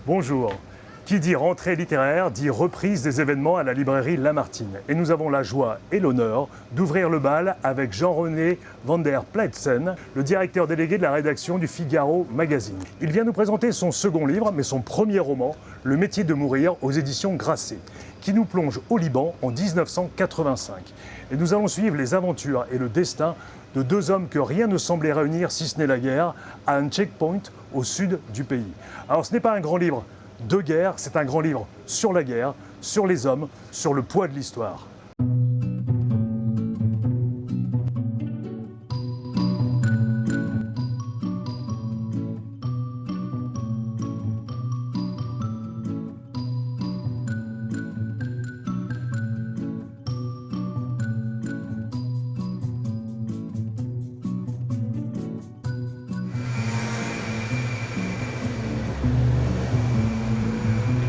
Bonjour. Qui dit rentrée littéraire dit reprise des événements à la librairie Lamartine. Et nous avons la joie et l'honneur d'ouvrir le bal avec Jean-René van der Pletsen, le directeur délégué de la rédaction du Figaro Magazine. Il vient nous présenter son second livre, mais son premier roman, Le métier de mourir, aux éditions Grasset, qui nous plonge au Liban en 1985. Et nous allons suivre les aventures et le destin de deux hommes que rien ne semblait réunir, si ce n'est la guerre, à un checkpoint au sud du pays. Alors ce n'est pas un grand livre de guerre, c'est un grand livre sur la guerre, sur les hommes, sur le poids de l'histoire.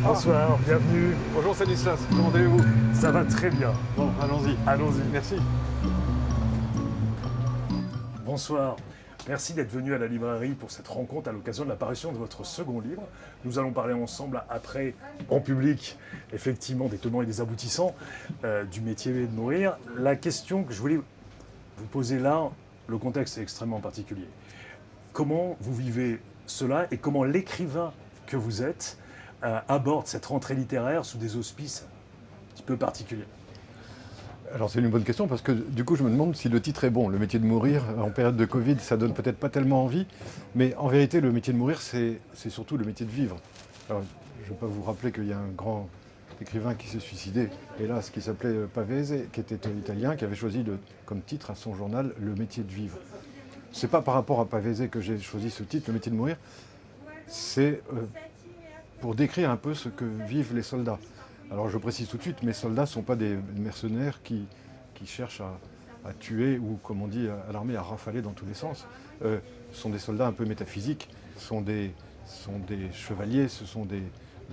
Bonsoir, bienvenue. Bonjour Stanislas, comment allez-vous? Ça va très bien. Bon, allons-y. Allons-y. Merci. Bonsoir. Merci d'être venu à la librairie pour cette rencontre à l'occasion de l'apparition de votre second livre. Nous allons parler ensemble après, en public, effectivement, des tenants et des aboutissants du métier de mourir. La question que je voulais vous poser là, le contexte est extrêmement particulier. Comment vous vivez cela et comment l'écrivain que vous êtes aborde cette rentrée littéraire sous des auspices un petit peu particuliers? Alors c'est une bonne question parce que du coup je me demande si le titre est bon. Le métier de mourir en période de Covid, ça donne peut-être pas tellement envie, mais en vérité le métier de mourir c'est surtout le métier de vivre. Alors, je ne vais pas vous rappeler qu'il y a un grand écrivain qui s'est suicidé, hélas, qui s'appelait Pavese, qui était italien, qui avait choisi comme titre à son journal Le métier de vivre. C'est pas par rapport à Pavese que j'ai choisi ce titre, Le métier de mourir, c'est pour décrire un peu ce que vivent les soldats. Alors je précise tout de suite, mes soldats ne sont pas des mercenaires qui cherchent à tuer ou, comme on dit à l'armée, à rafaler dans tous les sens. Ce sont des soldats un peu métaphysiques, ce sont des chevaliers, ce sont des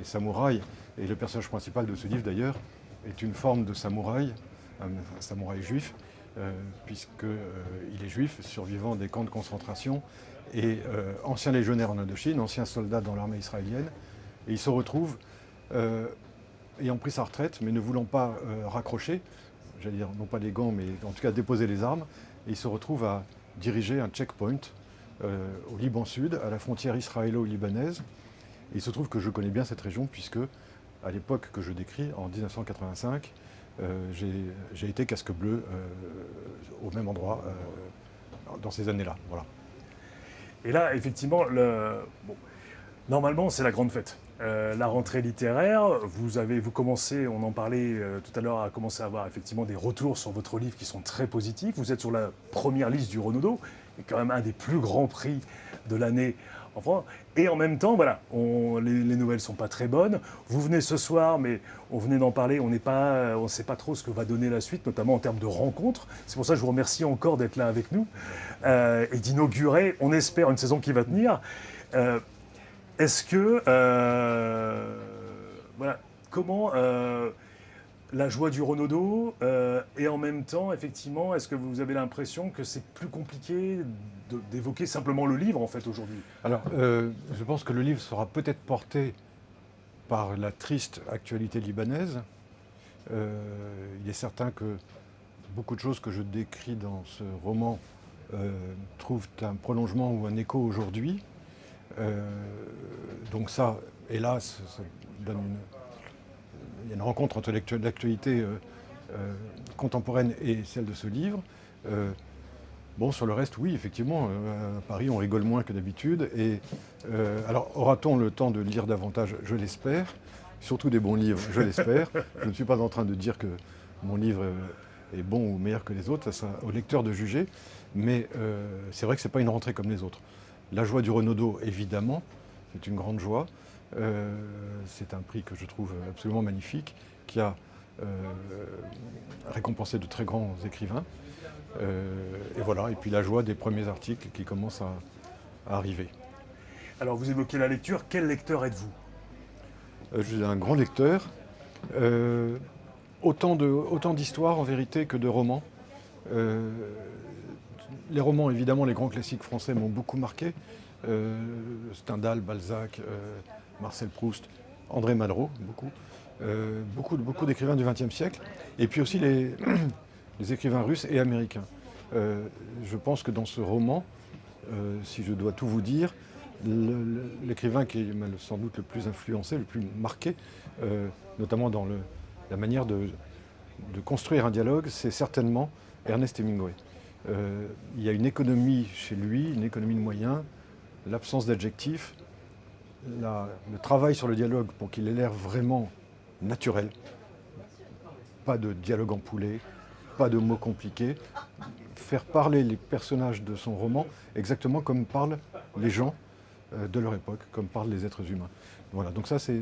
samouraïs. Et le personnage principal de ce livre d'ailleurs est une forme de samouraï, un samouraï juif, puisqu'il est juif, survivant des camps de concentration et ancien légionnaire en Indochine, ancien soldat dans l'armée israélienne. Et il se retrouve, ayant pris sa retraite, mais ne voulant pas raccrocher, j'allais dire non pas les gants, mais en tout cas déposer les armes, et il se retrouve à diriger un checkpoint au Liban Sud, à la frontière israélo-libanaise. Et il se trouve que je connais bien cette région, puisque à l'époque que je décris, en 1985, j'ai été casque bleu au même endroit dans ces années-là. Voilà. Et là, effectivement, normalement, c'est la grande fête. La rentrée littéraire, vous commencez, on en parlait tout à l'heure, à commencer à avoir effectivement des retours sur votre livre qui sont très positifs. Vous êtes sur la première liste du Renaudot, qui est quand même un des plus grands prix de l'année en France. Et en même temps, voilà, les nouvelles ne sont pas très bonnes. Vous venez ce soir, mais on venait d'en parler, on ne sait pas trop ce que va donner la suite, notamment en termes de rencontres. C'est pour ça que je vous remercie encore d'être là avec nous et d'inaugurer, on espère, une saison qui va tenir. Est-ce que, comment la joie du Renaudot et en même temps, effectivement, est-ce que vous avez l'impression que c'est plus compliqué d'évoquer simplement le livre, en fait, aujourd'hui? Alors, je pense que le livre sera peut-être porté par la triste actualité libanaise. Il est certain que beaucoup de choses que je décris dans ce roman trouvent un prolongement ou un écho aujourd'hui. Donc ça, hélas, ça donne il y a une rencontre entre l'actualité contemporaine et celle de ce livre. Bon, sur le reste, oui, effectivement, à Paris, on rigole moins que d'habitude. Et alors, aura-t-on le temps de lire davantage? Je l'espère. Surtout des bons livres, je l'espère. Je ne suis pas en train de dire que mon livre est bon ou meilleur que les autres, ça sera au lecteur de juger. Mais c'est vrai que ce n'est pas une rentrée comme les autres. La joie du Renaudot, évidemment, c'est une grande joie. C'est un prix que je trouve absolument magnifique, qui a récompensé de très grands écrivains. Et voilà, et puis la joie des premiers articles qui commencent à arriver. Alors vous évoquez la lecture, quel lecteur êtes-vous? Je suis un grand lecteur, autant d'histoires en vérité que de romans. Les romans, évidemment, les grands classiques français m'ont beaucoup marqué. Stendhal, Balzac, Marcel Proust, André Malraux, beaucoup d'écrivains du XXe siècle, et puis aussi les écrivains russes et américains. Je pense que dans ce roman, si je dois tout vous dire, l'écrivain qui m'a sans doute le plus influencé, le plus marqué, notamment dans la manière de construire un dialogue, c'est certainement Ernest Hemingway. Il y a une économie chez lui, une économie de moyens, l'absence d'adjectifs, le travail sur le dialogue pour qu'il ait l'air vraiment naturel. Pas de dialogue empoulé, pas de mots compliqués. Faire parler les personnages de son roman exactement comme parlent les gens de leur époque, comme parlent les êtres humains. Voilà, donc ça c'est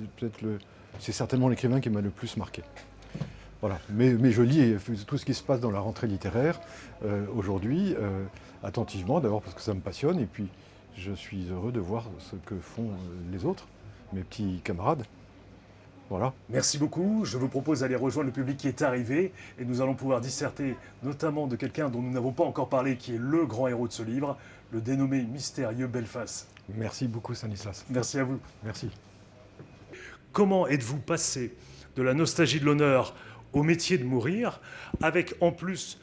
certainement l'écrivain qui m'a le plus marqué. Voilà. Mais je lis tout ce qui se passe dans la rentrée littéraire aujourd'hui attentivement, d'abord parce que ça me passionne, et puis je suis heureux de voir ce que font les autres, mes petits camarades. Voilà. Merci beaucoup. Je vous propose d'aller rejoindre le public qui est arrivé et nous allons pouvoir disserter notamment de quelqu'un dont nous n'avons pas encore parlé, qui est le grand héros de ce livre, le dénommé mystérieux Belfast. Merci beaucoup Stanislas. Merci à vous. Merci. Comment êtes-vous passé de la nostalgie de l'honneur au métier de mourir, avec en plus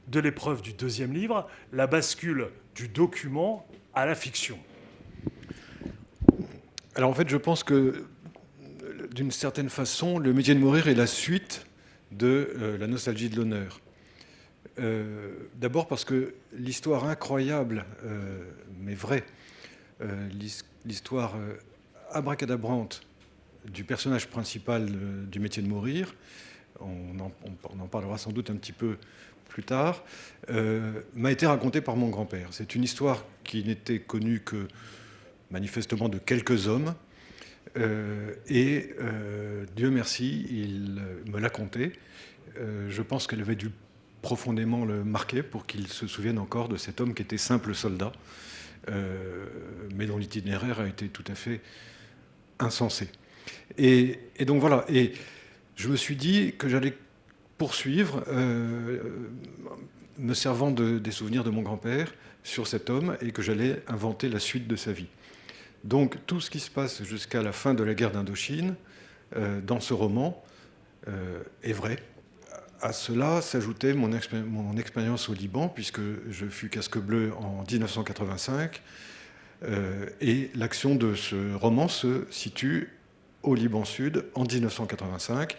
de l'épreuve du deuxième livre, la bascule du document à la fiction? Alors en fait, je pense que d'une certaine façon, le métier de mourir est la suite de la nostalgie de l'honneur. D'abord parce que l'histoire incroyable, mais vraie, l'histoire abracadabrante du personnage principal du métier de mourir, on en parlera sans doute un petit peu plus tard, m'a été racontée par mon grand-père. C'est une histoire qui n'était connue que manifestement de quelques hommes, et Dieu merci, il me l'a contée. Je pense qu'elle avait dû profondément le marquer pour qu'il se souvienne encore de cet homme qui était simple soldat, mais dont l'itinéraire a été tout à fait insensé. Et donc voilà, et je me suis dit que j'allais poursuivre, me servant des souvenirs de mon grand-père sur cet homme, et que j'allais inventer la suite de sa vie. Donc tout ce qui se passe jusqu'à la fin de la guerre d'Indochine, dans ce roman, est vrai. À cela s'ajoutait mon expérience au Liban, puisque je fus casque bleu en 1985, et l'action de ce roman se situe au Liban Sud en 1985,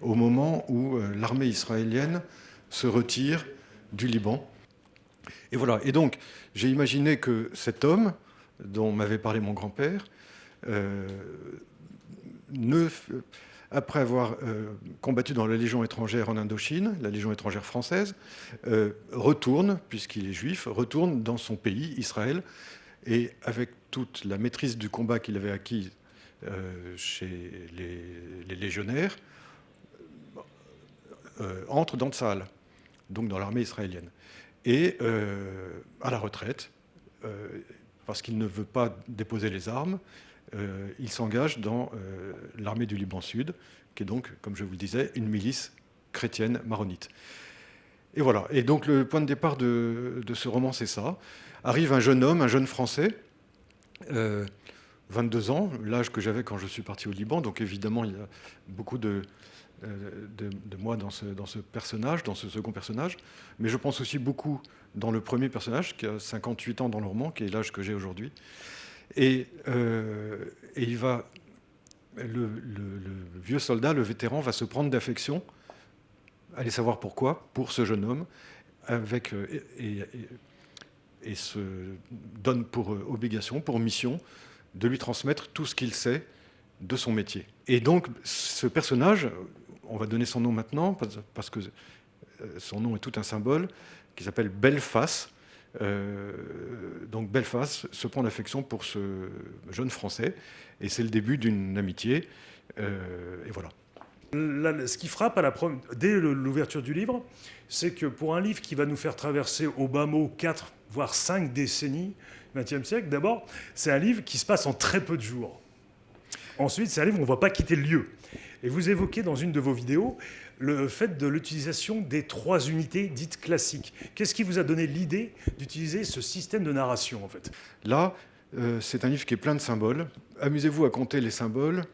au moment où l'armée israélienne se retire du Liban. Et voilà. Et donc, j'ai imaginé que cet homme, dont m'avait parlé mon grand-père, après avoir combattu dans la Légion étrangère en Indochine, la Légion étrangère française, retourne, puisqu'il est juif, retourne dans son pays, Israël, et avec toute la maîtrise du combat qu'il avait acquis chez les légionnaires, entre dans Tsahal, donc dans l'armée israélienne. Et à la retraite, parce qu'il ne veut pas déposer les armes, il s'engage dans l'armée du Liban Sud, qui est donc, comme je vous le disais, une milice chrétienne maronite. Et voilà. Et donc le point de départ de ce roman, c'est ça. Arrive un jeune homme, un jeune Français, 22 ans, l'âge que j'avais quand je suis parti au Liban. Donc évidemment, il y a beaucoup de moi dans ce personnage, dans ce second personnage. Mais je pense aussi beaucoup dans le premier personnage, qui a 58 ans dans le roman, qui est l'âge que j'ai aujourd'hui. Et il va, le vieux soldat, le vétéran, va se prendre d'affection, allez savoir pourquoi, pour ce jeune homme, et se donne pour obligation, pour mission, de lui transmettre tout ce qu'il sait de son métier. Et donc, ce personnage, on va donner son nom maintenant, parce que son nom est tout un symbole, qui s'appelle Belfast. Donc Belfast se prend d'affection pour ce jeune Français, et c'est le début d'une amitié, et voilà. Ce qui frappe dès l'ouverture du livre, c'est que pour un livre qui va nous faire traverser au bas mot 4, voire 5 décennies du XXe siècle, d'abord, c'est un livre qui se passe en très peu de jours. Ensuite, c'est un livre où on ne va pas quitter le lieu. Et vous évoquez dans une de vos vidéos le fait de l'utilisation des 3 unités dites classiques. Qu'est-ce qui vous a donné l'idée d'utiliser ce système de narration, en fait? Là, C'est un livre qui est plein de symboles. Amusez-vous à compter les symboles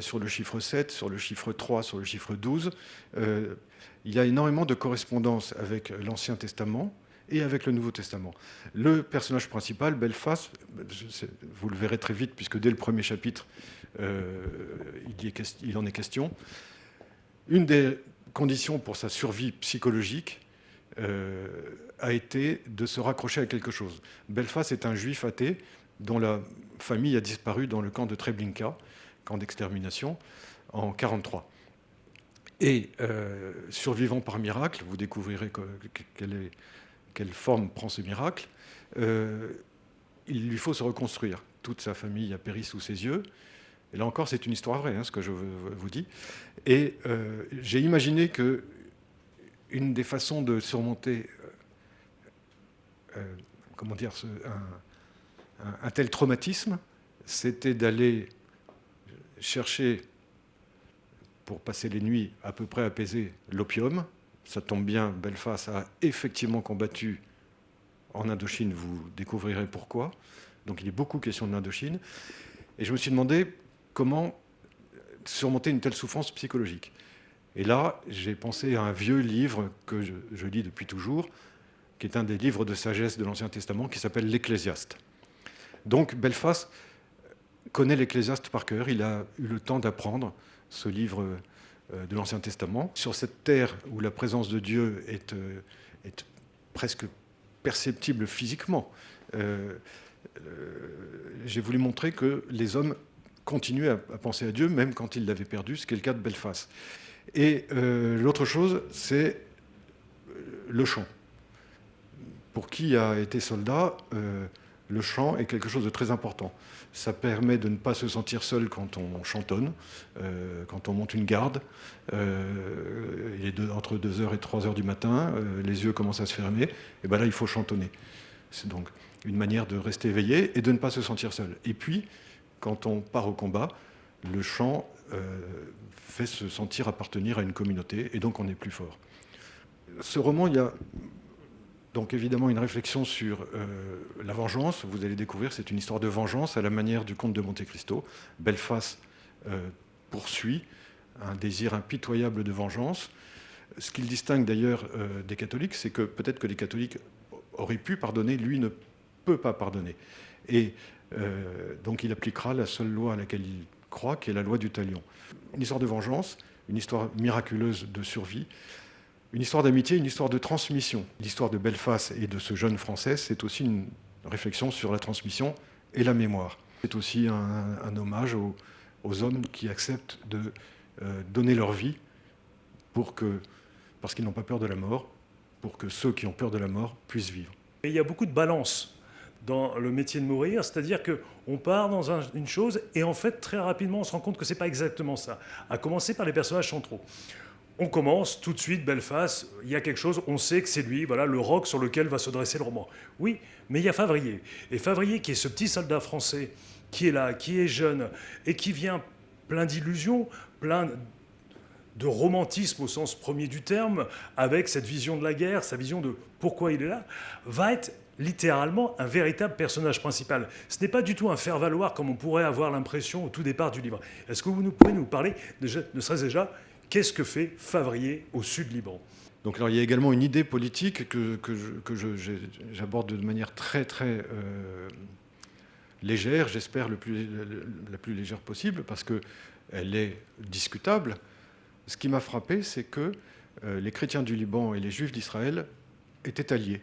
sur le chiffre 7, sur le chiffre 3, sur le chiffre 12. Il y a énormément de correspondances avec l'Ancien Testament et avec le Nouveau Testament. Le personnage principal, Belfast, vous le verrez très vite, puisque dès le premier chapitre, il en est question. Une des conditions pour sa survie psychologique a été de se raccrocher à quelque chose. Belfast est un juif athée dont la famille a disparu dans le camp de Treblinka, camp d'extermination, en 1943. Et survivant par miracle, vous découvrirez quelle forme prend ce miracle, il lui faut se reconstruire. Toute sa famille a péri sous ses yeux. Et là encore, c'est une histoire vraie, ce que je vous dis. Et j'ai imaginé que une des façons de surmonter un tel traumatisme, c'était d'aller chercher, pour passer les nuits à peu près apaisées, l'opium. Ça tombe bien, Belfast a effectivement combattu en Indochine, vous découvrirez pourquoi. Donc il est beaucoup question de l'Indochine. Et je me suis demandé comment surmonter une telle souffrance psychologique. Et là, j'ai pensé à un vieux livre que je lis depuis toujours, qui est un des livres de sagesse de l'Ancien Testament, qui s'appelle l'Ecclésiaste. Donc Belfast connaît l'Ecclésiaste par cœur. Il a eu le temps d'apprendre ce livre de l'Ancien Testament. Sur cette terre où la présence de Dieu est presque perceptible physiquement, j'ai voulu montrer que les hommes continuaient à penser à Dieu, même quand ils l'avaient perdu, ce qui est le cas de Belfast. Et l'autre chose, c'est le chant. Pour qui a été soldat, le chant est quelque chose de très important. Ça permet de ne pas se sentir seul quand on chantonne, quand on monte une garde. Il est entre 2h et 3h du matin, les yeux commencent à se fermer, et bien là, il faut chantonner. C'est donc une manière de rester éveillé et de ne pas se sentir seul. Et puis, quand on part au combat, le chant fait se sentir appartenir à une communauté, et donc on est plus fort. Ce roman, il y a donc évidemment une réflexion sur la vengeance. Vous allez découvrir, c'est une histoire de vengeance à la manière du comte de Monte Cristo. Belfast poursuit un désir impitoyable de vengeance. Ce qu'il distingue d'ailleurs des catholiques, c'est que peut-être que les catholiques auraient pu pardonner, lui ne peut pas pardonner. Et donc il appliquera la seule loi à laquelle il croit, qui est la loi du talion. Une histoire de vengeance, une histoire miraculeuse de survie, une histoire d'amitié, une histoire de transmission. L'histoire de Belfast et de ce jeune Français, c'est aussi une réflexion sur la transmission et la mémoire. C'est aussi un hommage aux hommes qui acceptent de donner leur vie parce qu'ils n'ont pas peur de la mort, pour que ceux qui ont peur de la mort puissent vivre. Et il y a beaucoup de balance dans le métier de mourir, c'est-à-dire qu'on part dans une chose et en fait très rapidement on se rend compte que c'est pas exactement ça, à commencer par les personnages centraux. On commence tout de suite, Belfast, il y a quelque chose, on sait que c'est lui, voilà, le roc sur lequel va se dresser le roman. Oui, mais il y a Favrier. Et Favrier, qui est ce petit soldat français, qui est là, qui est jeune, et qui vient plein d'illusions, plein de romantisme au sens premier du terme, avec cette vision de la guerre, sa vision de pourquoi il est là, va être littéralement un véritable personnage principal. Ce n'est pas du tout un faire-valoir comme on pourrait avoir l'impression au tout départ du livre. Est-ce que vous pouvez nous parler, ne serait-ce déjà, qu'est-ce que fait Favrier au sud Liban ? Donc alors, il y a également une idée politique que j'aborde de manière très très légère, j'espère la plus légère possible, parce qu'elle est discutable. Ce qui m'a frappé, c'est que les chrétiens du Liban et les juifs d'Israël étaient alliés.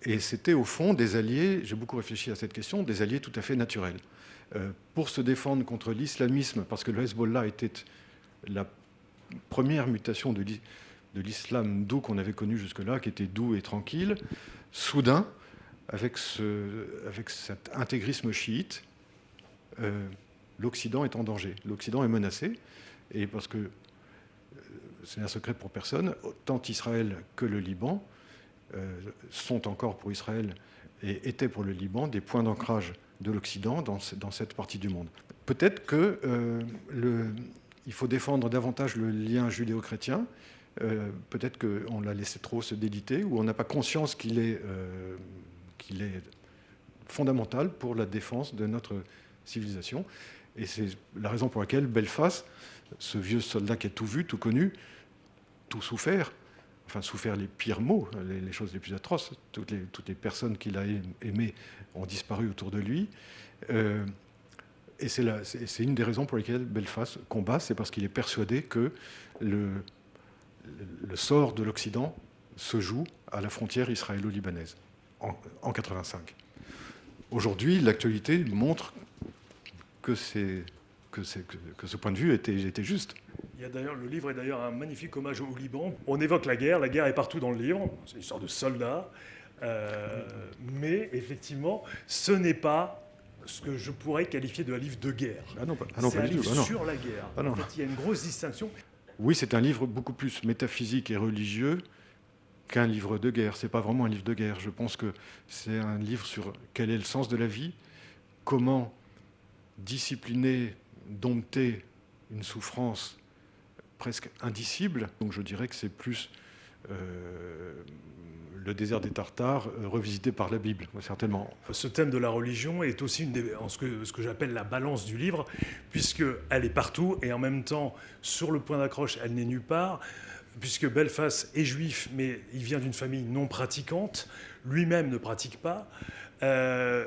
Et c'était au fond des alliés, j'ai beaucoup réfléchi à cette question, des alliés tout à fait naturels. Pour se défendre contre l'islamisme, parce que le Hezbollah était la première mutation de l'islam doux qu'on avait connu jusque-là, qui était doux et tranquille, soudain, avec cet intégrisme chiite, l'Occident est en danger. L'Occident est menacé, et parce que c'est un secret pour personne, tant Israël que le Liban sont encore pour Israël et étaient pour le Liban des points d'ancrage de l'Occident dans cette partie du monde. Peut-être qu'il faut défendre davantage le lien judéo-chrétien. Peut-être qu'on l'a laissé trop se déliter, ou on n'a pas conscience qu'il est fondamentale pour la défense de notre civilisation. Et c'est la raison pour laquelle Belfast, ce vieux soldat qui a tout vu, tout connu, tout souffert, enfin souffert les pires maux, les choses les plus atroces, toutes les personnes qu'il a aimées ont disparu autour de lui. Et c'est une des raisons pour lesquelles Belfast combat, c'est parce qu'il est persuadé que le sort de l'Occident se joue à la frontière israélo-libanaise en 85. Aujourd'hui, l'actualité montre que ce point de vue était juste. Le livre est d'ailleurs un magnifique hommage au Liban. On évoque la guerre est partout dans le livre, c'est une sorte de soldat. Mais effectivement, ce n'est pas ce que je pourrais qualifier de un livre de guerre. C'est un livre sur la guerre. En fait, il y a une grosse distinction. Oui, c'est un livre beaucoup plus métaphysique et religieux qu'un livre de guerre. Ce n'est pas vraiment un livre de guerre. Je pense que c'est un livre sur quel est le sens de la vie, comment discipliner, dompter une souffrance presque indicible. Donc je dirais que c'est plus le désert des Tartares revisité par la Bible, certainement. Ce thème de la religion est aussi ce que j'appelle la balance du livre, puisqu'elle est partout et en même temps, sur le point d'accroche, elle n'est nulle part, puisque Belfast est juif, mais il vient d'une famille non pratiquante, lui-même ne pratique pas.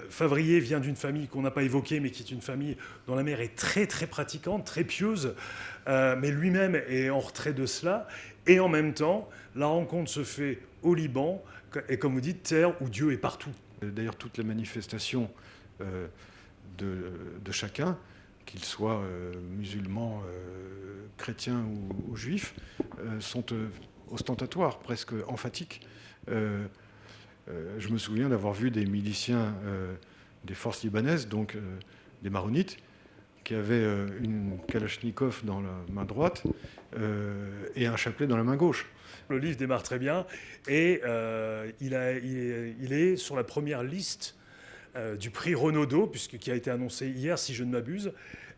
Favrier vient d'une famille qu'on n'a pas évoquée, mais qui est une famille dont la mère est très très pratiquante, très pieuse, mais lui-même est en retrait de cela. Et en même temps, la rencontre se fait au Liban, et comme vous dites, terre où Dieu est partout. D'ailleurs, toutes les manifestations de chacun, qu'il soit musulman, chrétien ou juif, sont ostentatoires, presque emphatiques. Je me souviens d'avoir vu des miliciens des forces libanaises, donc des maronites, qui avaient une kalachnikov dans la main droite et un chapelet dans la main gauche. Le livre démarre très bien et il est sur la première liste du prix Renaudot, qui a été annoncé hier, si je ne m'abuse,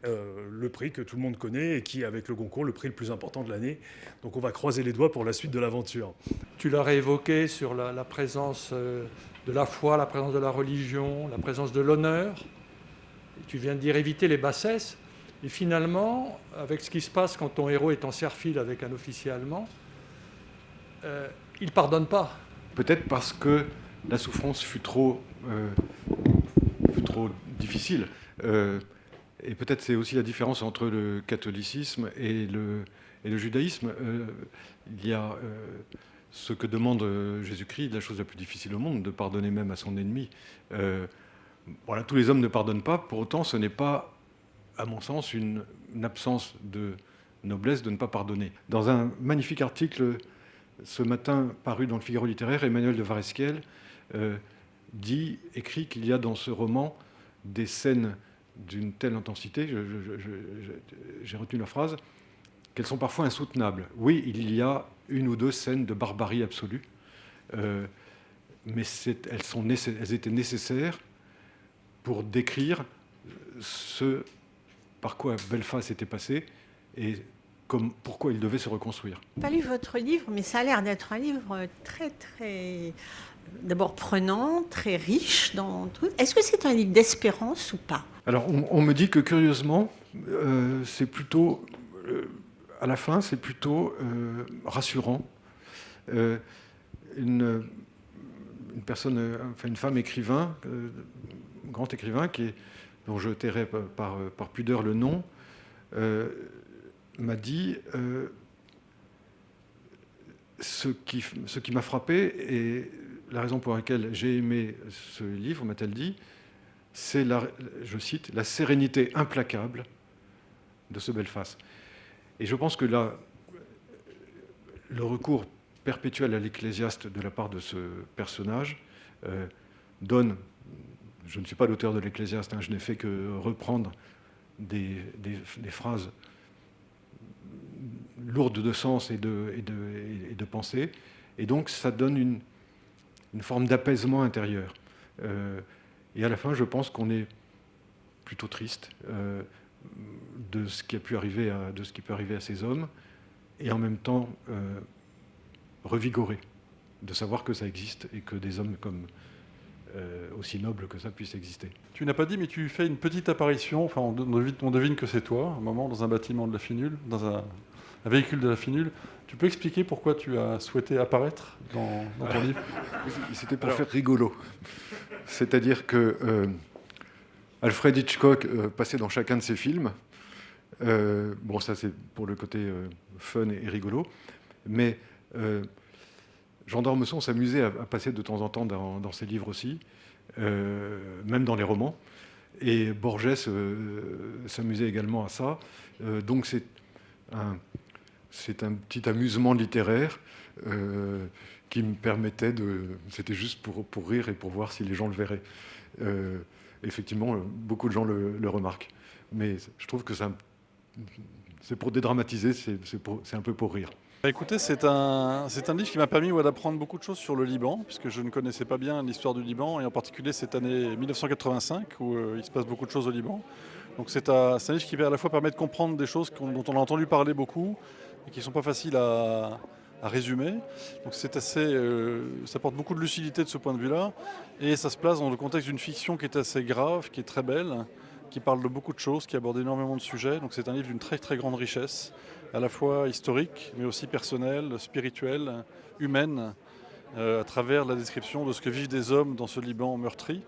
le prix que tout le monde connaît et qui, avec le Goncourt, le prix le plus important de l'année. Donc on va croiser les doigts pour la suite de l'aventure. Tu l'aurais évoqué sur la présence de la foi, la présence de la religion, la présence de l'honneur. Tu viens de dire éviter les bassesses. Et finalement, avec ce qui se passe quand ton héros est en serre-file avec un officier allemand, il ne pardonne pas. Peut-être parce que la souffrance fut trop difficile. Et peut-être c'est aussi la différence entre le catholicisme et le judaïsme. Il y a ce que demande Jésus-Christ, la chose la plus difficile au monde, de pardonner même à son ennemi. Voilà, tous les hommes ne pardonnent pas. Pour autant, ce n'est pas, à mon sens, une absence de noblesse de ne pas pardonner. Dans un magnifique article ce matin paru dans le Figaro littéraire, Emmanuel de Varesquiel écrit qu'il y a dans ce roman des scènes d'une telle intensité, j'ai retenu la phrase, qu'elles sont parfois insoutenables. Oui, il y a une ou deux scènes de barbarie absolue, mais elles étaient nécessaires pour décrire ce par quoi Belfast était passé et pourquoi il devait se reconstruire. Je n'ai pas lu votre livre, mais ça a l'air d'être un livre très, très... d'abord prenant, très riche dans tout. Est-ce que c'est un livre d'espérance ou pas ? Alors, on me dit que, curieusement, c'est plutôt... à la fin, c'est plutôt rassurant. Une femme écrivain, grand écrivain, dont je tairai par pudeur le nom, m'a dit ce qui m'a frappé et la raison pour laquelle j'ai aimé ce livre, m'a-t-elle dit, c'est, je cite, la sérénité implacable de ce Belfast. Et je pense que là, le recours perpétuel à l'ecclésiaste de la part de ce personnage donne... Je ne suis pas l'auteur de l'Ecclésiaste, je n'ai fait que reprendre des phrases lourdes de sens et de pensée, et donc ça donne une forme d'apaisement intérieur. Et à la fin, je pense qu'on est plutôt triste de ce qui peut arriver à ces hommes, et en même temps revigoré de savoir que ça existe et que des hommes comme aussi noble que ça puisse exister. Tu n'as pas dit, mais tu fais une petite apparition, enfin on devine que c'est toi, un moment dans un bâtiment de la Finule, dans un véhicule de la Finule. Tu peux expliquer pourquoi tu as souhaité apparaître dans ton livre? C'était pour faire rigolo. C'est-à-dire que Alfred Hitchcock passait dans chacun de ses films. Bon, ça c'est pour le côté fun et rigolo. Mais Jean d'Ormesson s'amusait à passer de temps en temps dans ses livres aussi, même dans les romans. Et Borges s'amusait également à ça. Donc c'est un petit amusement littéraire qui me permettait de... C'était juste pour rire et pour voir si les gens le verraient. Effectivement, beaucoup de gens le remarquent. Mais je trouve que c'est pour dédramatiser, c'est un peu pour rire. Écoutez, c'est un livre qui m'a permis d'apprendre beaucoup de choses sur le Liban, puisque je ne connaissais pas bien l'histoire du Liban, et en particulier cette année 1985, où il se passe beaucoup de choses au Liban. Donc c'est un livre qui à la fois permet de comprendre des choses dont on a entendu parler beaucoup, et qui ne sont pas faciles à résumer. Donc c'est ça porte beaucoup de lucidité de ce point de vue-là, et ça se place dans le contexte d'une fiction qui est assez grave, qui est très belle, qui parle de beaucoup de choses, qui aborde énormément de sujets. Donc c'est un livre d'une très très grande richesse, à la fois historique, mais aussi personnelle, spirituelle, humaine, à travers la description de ce que vivent des hommes dans ce Liban meurtri,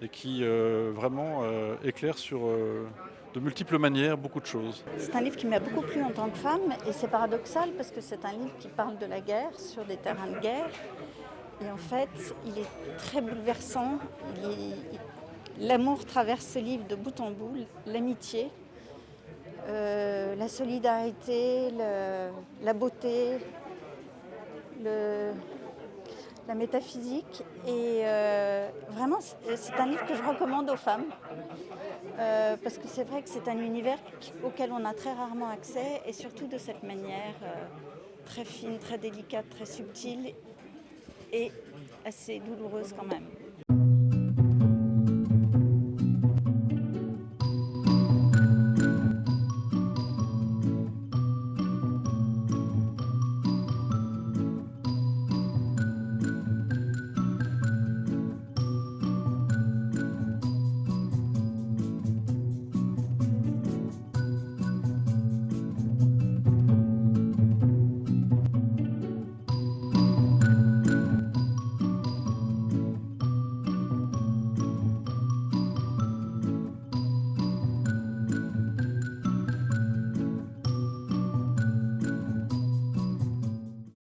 et qui vraiment éclaire sur de multiples manières beaucoup de choses. C'est un livre qui m'a beaucoup plu en tant que femme, et c'est paradoxal parce que c'est un livre qui parle de la guerre, sur des terrains de guerre. Et en fait, il est très bouleversant. L'amour traverse ce livre de bout en bout, l'amitié, la solidarité, la beauté, la métaphysique. Et vraiment, c'est un livre que je recommande aux femmes. Parce que c'est vrai que c'est un univers auquel on a très rarement accès, et surtout de cette manière très fine, très délicate, très subtile et assez douloureuse quand même.